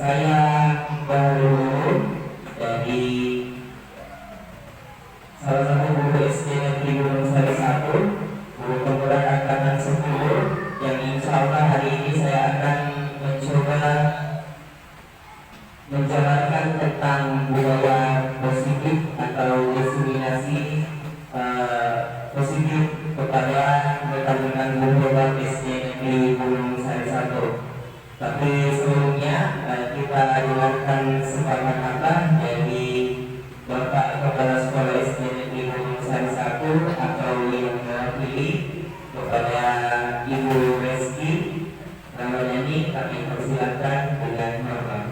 Saya baru dari salah satu guru SD Negeri Gunung Sari 1, guru penggerak angkatan 10, yang insya Allah hari ini saya akan mencoba menjalankan tentang budaya positif atau diskriminasi positif kepada rekan-rekan guru SD Negeri Gunung Sari 1. Tapi sebelumnya kita dengarkan sepatah kata dari Bapak Kepala Sekolah SD Negeri Gunung Sari 1 atau yang mewakili kepada Ibu Reski Ramadhani. Kami persilakan dengan hormat.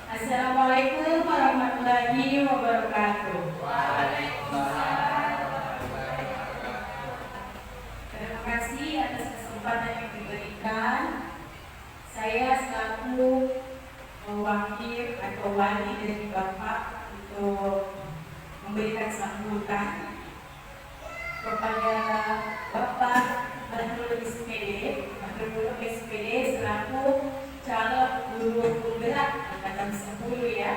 Assalamualaikum warahmatullahi wabarakatuh. Terima kasih atas kesempatan yang diberikan. Saya selaku wakil atau wali dari Bapak untuk memberikan sambutan kepada Bapak Badrul SPD selaku calon guru penggerak angkatan 10 ya,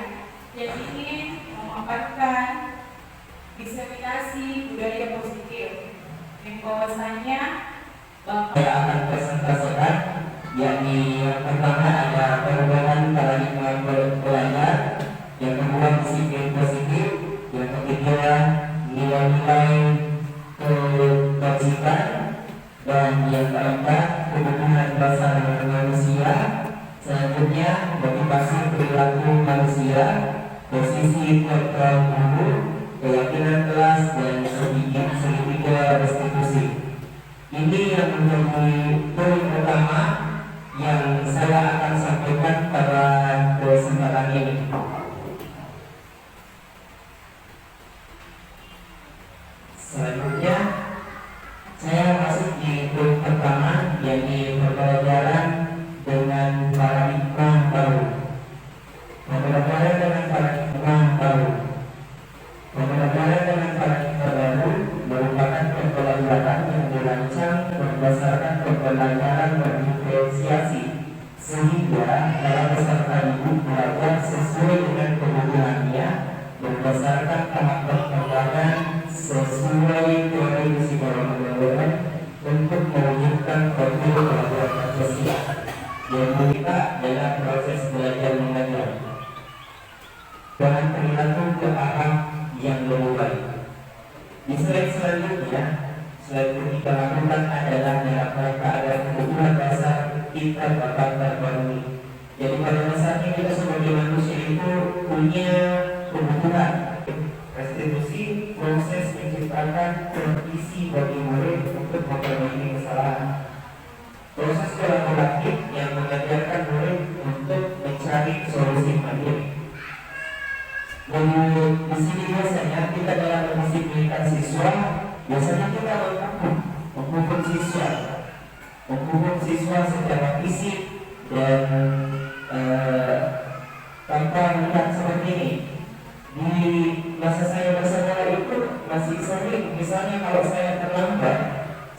yang ingin memaparkan diseminasi budaya positif. Yang bahwasanya Saya akan presentasikan, yakni yang pertama ada perubahan paradigma belajar, yang kedua disiplin positif, yang ketiga nilai-nilai kebajikan, dan yang keempat kebutuhan dasar manusia. Selanjutnya motivasi perilaku manusia, posisi kontrol guru, keyakinan kelas, dan segitiga restitusi. Ini yang menjadi poin utama yang saya akan sampaikan pada kesempatan ini. Selanjutnya saya masuk di poin pertama, yakni pembelajaran dengan paradigma baru. Pembelajaran dengan paradigma baru. Pembelajaran dengan paradigma baru merupakan pembelajaran yang dirancang berdasarkan pembelajaran berdiferensiasi, sehingga para peserta didik belajar sesuai dengan kebutuhannya berdasarkan tahap perkembangan sesuai teori psikologi untuk mewujudkan profil pelajar Pancasila yang kita dalam proses belajar mengajar dengan perilaku ke arah yang lebih baik. Di slide selanjutnya, slide yang kita lakukan adalah dalam rangka agar kebutuhan dasar kita dapat terpenuhi. Jadi pada dasarnya kita sebagai manusia itu punya kebutuhan. Restitusi proses menciptakan kondisi bagi murid untuk memperbaiki kesalahan. Proses kolaboratif yang mengajarkan murid untuk mencari solusi mandiri. Di sini biasanya kita dalam mendisiplinkan siswa, biasanya kita menghukum siswa secara fisik dan tanpa melihat seperti ini. Di masa saya bersekolah itu masih sering, misalnya kalau saya terlambat,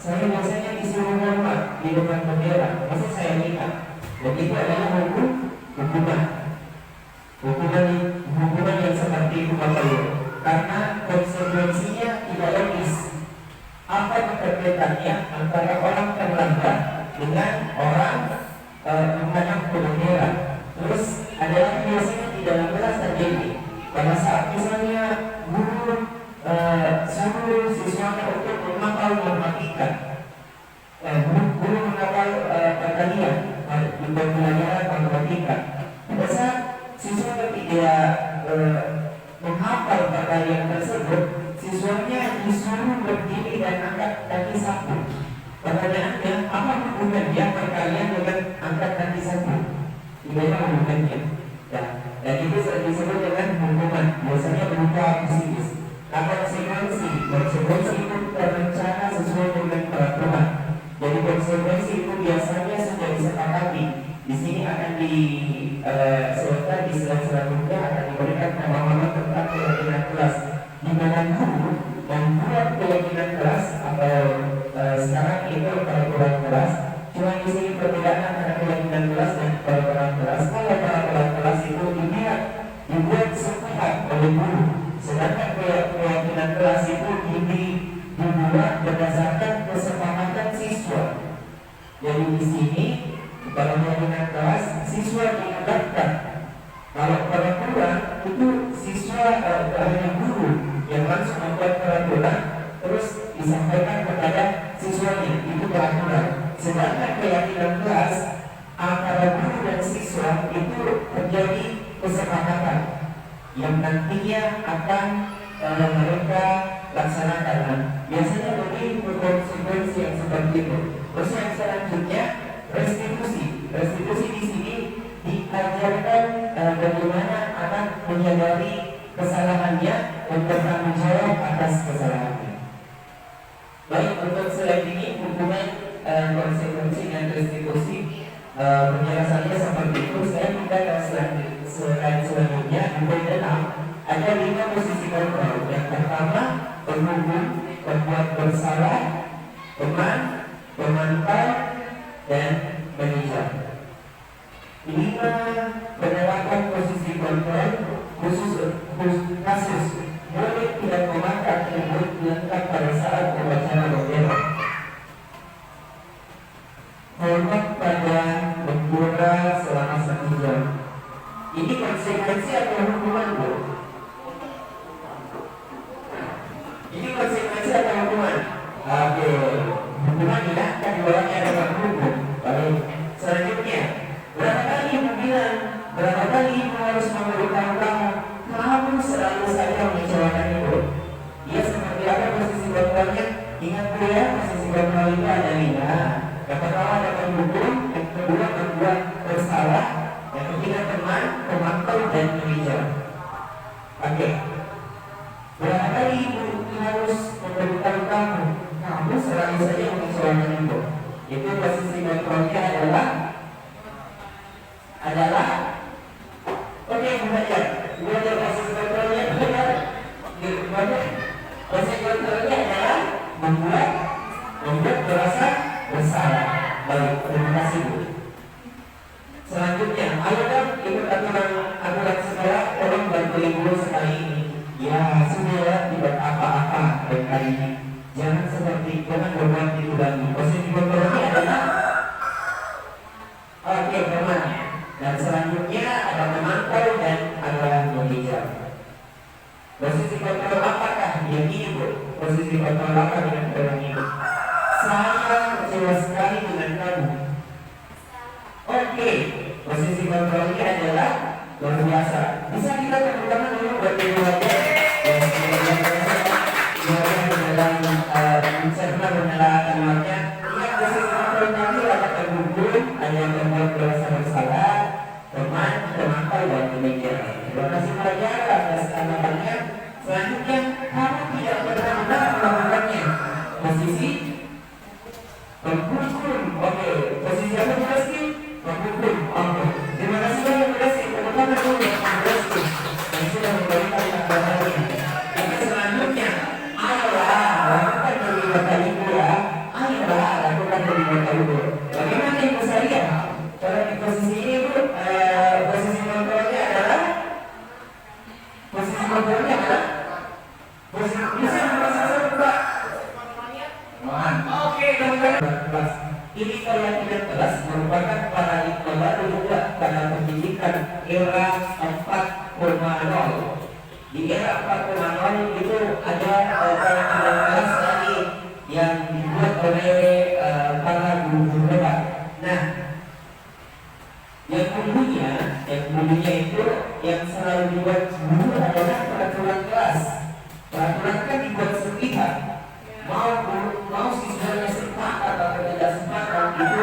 saya biasanya disuruh hormat di depan bendera, masa saya minta. Dan itu adalah hukuman yang seperti itu Bapak Ibu, karena konsekuensinya tidak logis. Apa keterkaitannya antara orang terlambat dengan orang menghadap ke bendera? Terus adalah biasanya di dalam kelas terjadi pada saat misalnya guru suruh siswanya untuk menghafal matematika, guru menghafal pertanian di pembelajaran matematika. Pada saat siswa tidak menghafal pertanian tersebut, siswanya disuruh berdiri dan angkat kaki sapu. Pertanyaannya, apa hubungannya perkalian dengan angkat kaki sapu? Tidak ada hubungannya. Dan itu disebut dengan hukuman, biasanya berupa psikis. Konsekuensi itu terencana sesuai dengan peraturan. Jadi konsekuensi itu biasanya sudah disepakati. Di sini akan di slide selanjutnya akan diberikan pemahaman tentang keyakinan kelas. keyakinan kelas itu dibuat berdasarkan kesepakatan siswa. Jadi di sini kalau keyakinan kelas siswa dilibatkan. Kalau peraturan itu siswa hanya guru yang langsung membuat peraturan terus disampaikan kepada siswanya, itu peraturan. Sedangkan keyakinan kelas antara guru dan siswa itu terjadi kesepakatan yang nantinya akan mereka laksanakan. Nah, biasanya lebih berkonsekuensi yang seperti itu. Terus yang selanjutnya restitusi. Restitusi di sini diajarkan bagaimana akan menyadari kesalahannya dan bertanggung jawab atas kesalahannya. Baik, untuk slide ini hubungan konsekuensi dan restitusi penjelasannya seperti itu. Saya minta ke slide selanjutnya. Di dalam ada 5 posisi kontrol. Yang pertama, penghukum, pembuat bersalah, teman, pemantau, dan manajer. 5 penerapan posisi kontrol khusus kasus boleh tidak memakai atribut lengkap pada saat upacara bendera. Hormat pada bendera selama 1 jam. Ini konsekuensi atau hukuman, Bu? Ini konsekuensi atau hukuman? Oke, hukuman tidak, kan di bawahnya ada hukum. Baik, selanjutnya, berapa kali Ibu bilang, berapa kali Ibu harus memberitahu kamu selalu saja mengecewakan Ibu. Dia seperti apa posisi kontrolnya? Ingat Bu ya, posisi kontrol itu ada 5. Yang pertama ada penghukum, yang kedua membuat bersalah, yang ketiga teman, pemantau, dan manajer. Oke. Berapa kali Ibu harus memberitahu kamu selalu saja mengecewakan Ibu. Itu posisi kontrolnya adalah oke, belajar posisi kontrolnya posisi kontrolnya adalah membuat merasa bersalah. Baik, terima kasih Bu. Selanjutnya, ayo dong ikut aturan sekolah, tolong bantu Ibu sekali ini. Ya, sudah tidak apa-apa kali ini. Jangan berbuat itu lagi. Posisi kontrolnya adalah oke, teman. Dan selanjutnya ada pemantau dan ada manajer. Posisi kontrol apakah yang ini, Bu? Posisi kontrol apa dengan orang ini? Saya kecewa sekali dengan kamu. Oke, posisi kontrolnya adalah luar biasa. Bisa kita tepuk tangan dulu buat Ibu aja. Saya menyalahkan maknya. Ingat posisi kontrol tadi ada penghukum, ada yang membuat merasa bersalah, teman, pemantau, dan manajer. Terima kasih pelajar atas tanggapannya. Selanjutnya, kamu tidak benar-benar melakukannya. Posisi penghukum. Oke, posisi apa Bu Reski? Penghukum. Oke, terima kasih banyak Bu Reski. Tepuk tangan dulu ya Bu Reski yang sudah memberikan tanggapannya. Oke, selanjutnya, ayolah lakukan kegiatan Ibu ya. Ayolah lakukan kegiatan Ibu. Bagaimana Ibu saya? Kalau di posisi ini Bu, posisi kontrolnya adalah posisi bisa Pak. Oke, teman-teman. Ini keyakinan kelas merupakan paradigma baru juga dalam pendidikan era 4.0. Di era 4.0 itu ada keyakinan kelas tadi yang dibuat oleh para guru-guru hebat. Nah, yang dulunya itu yang selalu dibuat guru adalah peraturan kelas. Peraturan kan dibuat sepihak. Mau siswanya sepakat atau tidak sepakat itu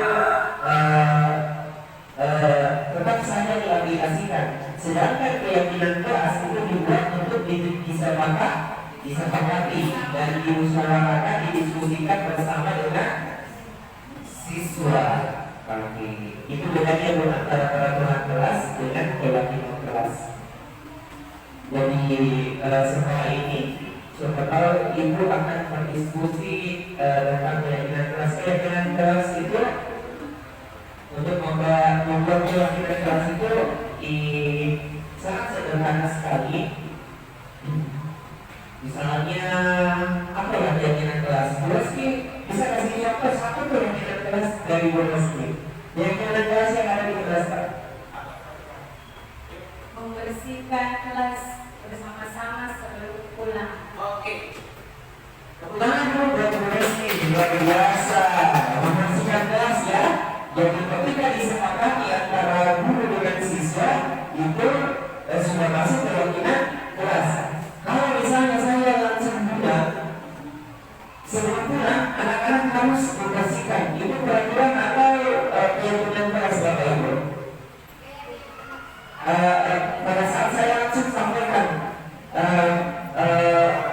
tetap saja diaplikasikan. Sedangkan keyakinan kelas itu dibuat untuk disepakati dan dimusyawarahkan, didiskusikan bersama dengan siswa. Itu bedanya antara peraturan kelas dengan keyakinan kelas. Jadi setelah ini siapa tahu Ibu akan berdiskusi tentang keyakinan kelas. Keyakinan kelas itu untuk membuat keyakinan kelas itu sangat sederhana sekali. Misalnya apa ya keyakinan kelas? Jelas sih bisa kasih contoh satu keyakinan kelas dari Bonas ini. Keyakinan kelas yang ada di kelas Pak. Membersihkan kelas bersama-sama sebelum pulang. Oke. Kebetulan dulu buat Bonas ini luar biasa membersihkan kelas ya. Jadi ketika disepakati antara guru dengan siswa itu sudah masuk keyakinan kelas. Kalau misalnya saya langsung bilang sebelum pulang anak-anak harus membersihkan, itu peraturan atau keyakinan kelas Bapak Ibu? Pada saat saya langsung sampaikan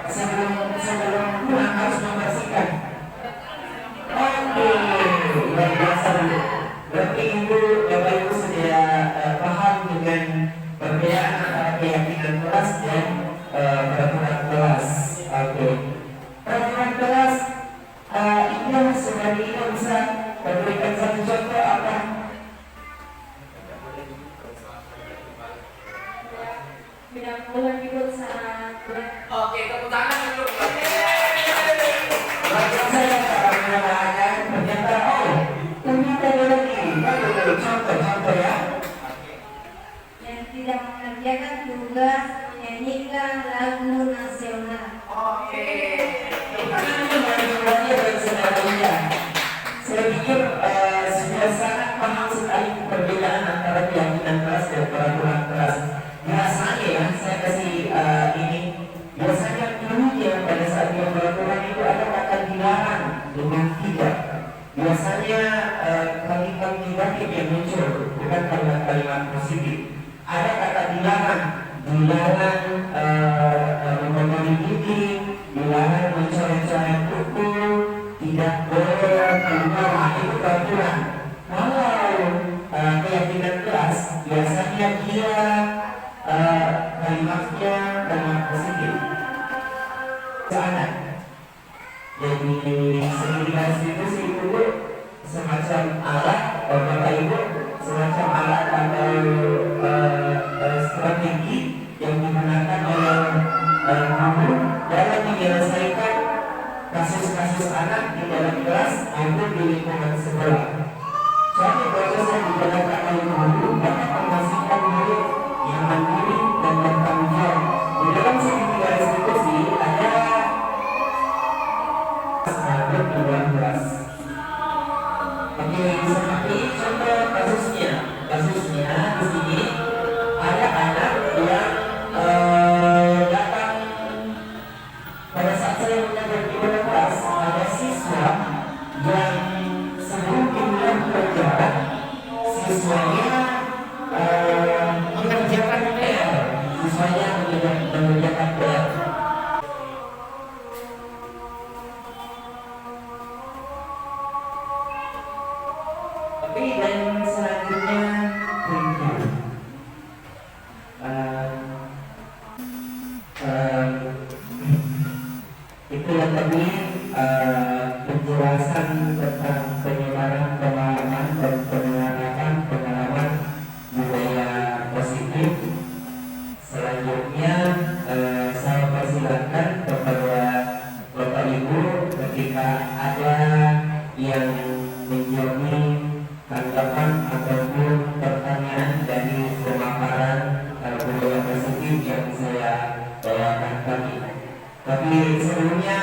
sebelum pulang harus membersihkan. Oke, luar biasa dulu. Berarti Ibu, Bapak Ibu sudah paham dengan perbedaan antara keyakinan kelas dan peraturan kelas. Oke. Peraturan kelas ini sudah bisa memberikan satu contoh apa? Tidak pulang itu saat Oke, tepuk tangan dulu. Bagi saya mengatakan ternyata ternyata ada lagi. Contoh ya. yang tidak mengerjakan tugas menyanyikan lagu nasional. Oke. Saya pikir sudah sangat paham sekali perbedaan antara keyakinan kelas dan peraturan kelas. Biasanya ya, saya kasih ini. Biasanya dulunya pada saat dia peraturan itu ada kata dilarang dengan tidak. Biasanya kalimat negatif yang muncul, bukan kalimat positif. Ada kata dilarang memenuhi gigi, dilarang mencoret-coret buku, tidak boleh keluar, itu peraturan. Kalau keyakinan kelas, biasanya dia kalimatnya kalimat positif. Anak. Jadi segi konstitusi itu semacam alat, Bapak Ibu, semacam alat atau strategi yang digunakan oleh guru dalam menyelesaikan kasus-kasus anak di dalam kelas maupun di lingkungan sekolah. Suatu proses yang digunakan oleh guru dapat memastikan murid yang mandiri dan bertanggung jawab. Di dalam segitiga restitusi ada 12. Oke, seperti contoh kasusnya di sini ada anak yang datang pada saat saya mengajar di kelas. Ada siswa yang sebelum dimulai pelajaran siswanya mengerjakan PR. Tapi dan selanjutnya review. Itu yang tadi penjelasan tentang penyebaran pemahaman dan penerapan pengalaman budaya positif. Selanjutnya saya persilakan kepada Bapak Ibu ketika ada yang menjadi tanggapan ataupun pertanyaan dari pemaparan budaya positif yang saya bawakan tadi. Tapi sebelumnya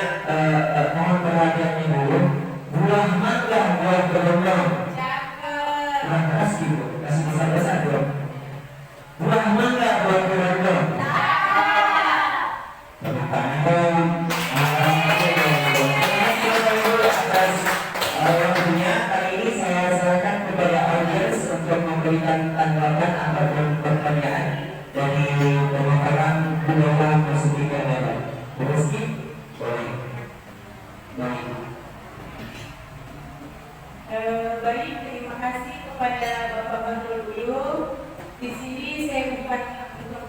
mohon perhatiannya dulu. Buah mangga, buah berondong. Nah, kasih besar-besar dong. Buah mangga, buah berondong. Waktunya kali ini saya serahkan kepada audiens untuk memberikan tanggapan ataupun pertanyaan dari pemaparan budaya positif yang ada. Rizky, boleh. Baik, terima kasih kepada Bapak Bahrul dulu. Di sini saya bukan untuk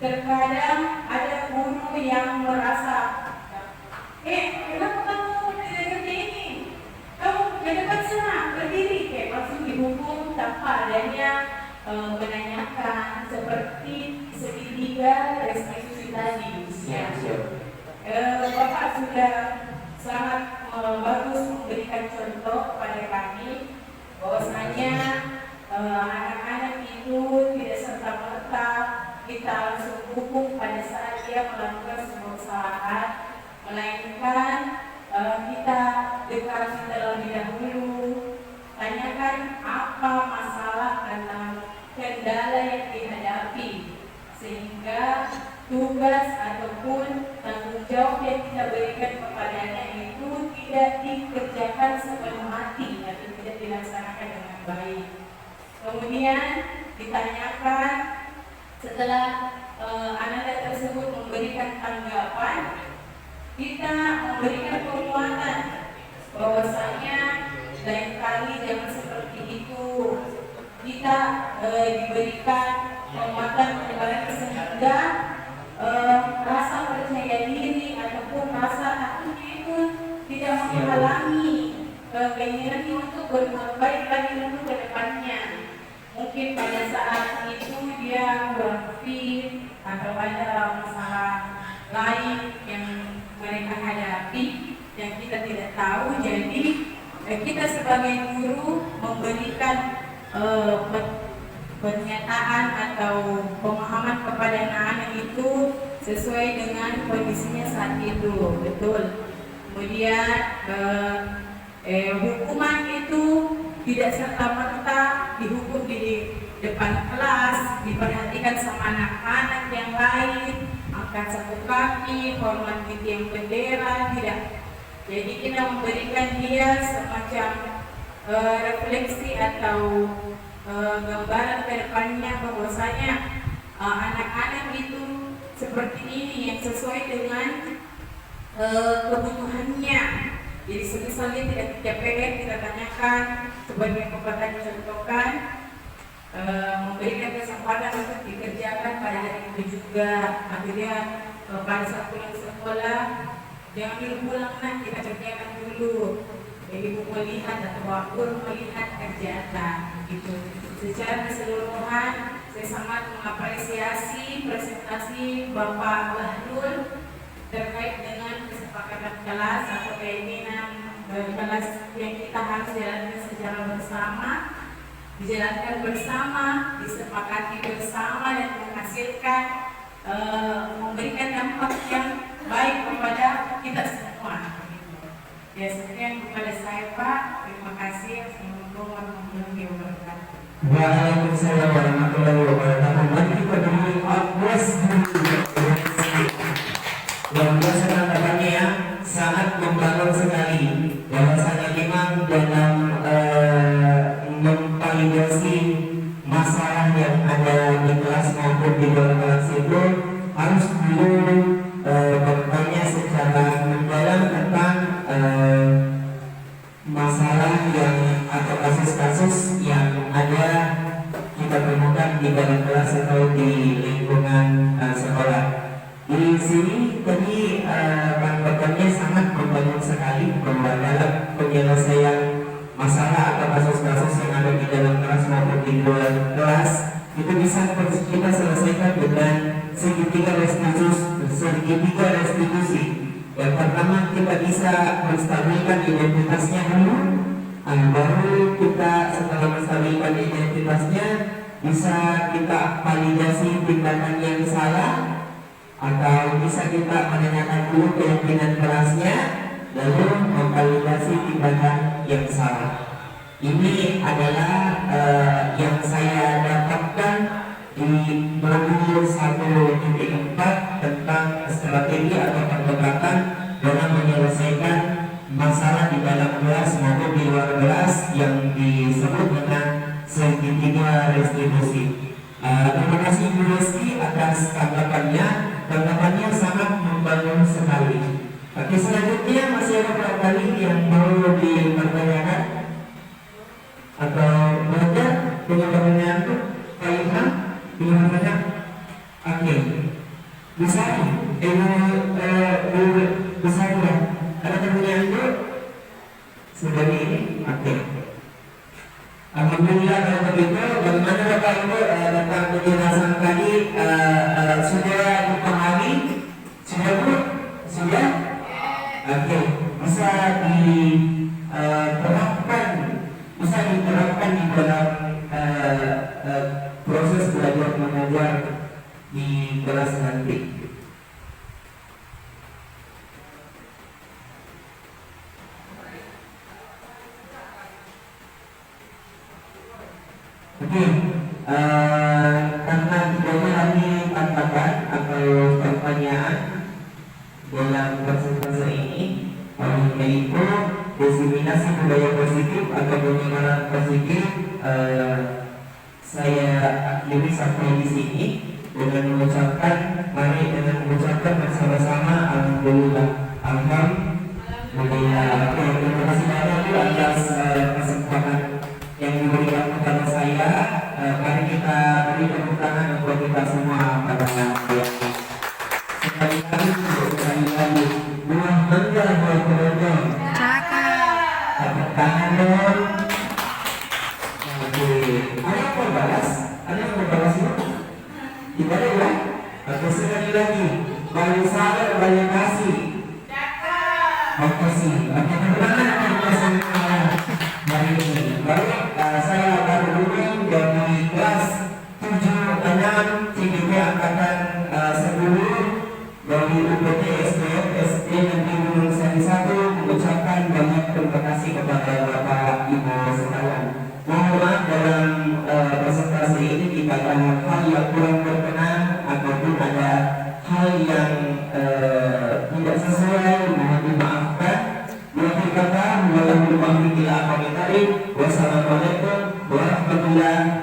terkadang ada guru yang merasa, kenapa kamu tidak kerja ini? Kamu ke depan sana, berdiri, langsung dihukum tanpa adanya menanyakan seperti segitiga restitusi tadi. Bapak sudah sangat bagus memberikan contoh pada kami bahwasanya anak-anak itu tidak serta-merta kita langsung hukum pada saat dia melakukan sebuah kesalahan, melainkan kita dekati terlebih dahulu, tanyakan apa masalah atau kendala yang dihadapi, sehingga tugas ataupun tanggung jawab yang kita berikan kepadanya itu tidak dikerjakan sepenuh hati atau tidak dilaksanakan dengan baik. Kemudian ditanyakan setelah anak tersebut memberikan tanggapan, kita memberikan penguatan bahwasanya lain kali jangan seperti itu. Kita diberikan penguatan kepada sehingga rasa percaya diri ataupun rasa takutnya itu tidak menghalangi keinginan untuk berbuat baik lagi untuk ke depannya. Mungkin pada saat itu dia kurang fit atau ada masalah lain yang mereka hadapi yang kita tidak tahu. Jadi kita sebagai guru memberikan pernyataan atau pemahaman kepada anak-anak itu sesuai dengan kondisinya saat itu, betul. Kemudian hukuman itu tidak serta-merta dihukum di depan kelas, diperhatikan sama anak-anak yang lain, angkat satu kaki, hormat di tiang bendera, tidak. Jadi kita memberikan dia semacam refleksi atau gambaran ke depannya bahwasanya anak-anak itu seperti ini yang sesuai dengan kebutuhannya. Jadi misalnya tidak kecapean, kita tanyakan sebagai Bapak contohkan, memberikan kesempatan untuk dikerjakan pada hari itu juga. Akhirnya pada saat pulang sekolah jangan diulang, kita kerjakan dulu. Jadi ibu melihat atau guru melihat kerjaan gitu. Secara keseluruhan saya sangat mengapresiasi presentasi Bapak Bahlul terkait dengan kesepakatan kelas atau keinginan kelas yang kita harus jalankan secara bersama, dijalankan bersama, disepakati bersama dan menghasilkan memberikan dampak yang baik kepada kita semua. Ya, sekian kepada saya Pak. Terima kasih. Assalamualaikum warahmatullahi wabarakatuh. Waalaikumsalam warahmatullahi wabarakatuh. Mari kita beri aplaus dulu. Luar biasa tanggapannya ya, sangat membangun sekali. Bahwasanya memang dalam memvalidasi masalah yang ada di kelas maupun di luar kelas itu harus dulu bertanya secara mendalam tentang masalah yang atau kasus-kasus yang ada kita temukan di dalam kelas atau di lingkungan sekolah. Di sini tadi tanggapannya sangat membangun sekali bahwa dalam penyelesaian masalah atau kasus-kasus yang ada di dalam kelas maupun di luar kelas itu bisa kita selesaikan dengan segitiga restitusi. Yang pertama kita bisa menstabilkan identitasnya dulu, baru kita setelah menstabilkan identitasnya bisa kita validasi tindakan yang salah, atau bisa kita menanyakan dulu keyakinan kelasnya lalu memvalidasi tindakan yang salah. Ini adalah yang saya dapatkan di modul 1.4 tentang strategi atau pendekatan dalam menyelesaikan masalah di dalam kelas maupun di luar kelas yang disebut dengan segitiga restitusi. Terima kasih Bu Reski atas tanggapannya. Tanggapannya sangat membangun sekali. Oke, selanjutnya masih ada beberapa kali yang mau dipertanyakan atau belajar punya pertanyaan tuh Pak Ilham punya pertanyaan. Oke. Bisa bisa ya. Ada pertanyaan itu sudah ini. Oke. Alhamdulillah kalau begitu. Bagaimana Bapak Ibu tentang penjelasan tadi sudah dipahami? Sudah Bu? Sudah? Oke. Bisa diterapkan, bisa diterapkan di dalam proses belajar mengajar di kelas nanti. Oke, karena tidak ada lagi tantangan atau pertanyaan dalam presentasi ini, yaitu diseminasi budaya positif atau penyebaran positif, saya akhiri sampai di sini dengan mengucapkan, mari dengan mengucapkan bersama-sama alhamdulillah, alhamdulillah. Oke, terima kasih banyak Bu atas kesempatan yang diberikan kepada saya. Mari kita beri tepuk tangan untuk kita semua pada yang sekali lagi buah mangga buat penonton. Tepuk tangan dong. Oke, ada yang mau balas? Ada yang mau balas itu? Tidak ada ya? Oke, sekali lagi banyak sabar, banyak kasih. Oke sih, oke, tepuk tangan untuk semua hari ini. Baik, saya baru dulu dari kelas 7-6 CGP Angkatan 10 dari UPT SDM SD Negeri Gunung Sari 1 mengucapkan banyak terima kasih kepada Bapak Ibu sekalian. Mohon maaf dalam presentasi ini jika ada hal yang kurang berkenan ataupun ada hal yang tidak sesuai, mohon dimaafkan. Wassalamualaikum warahmatullahi wabarakatuh.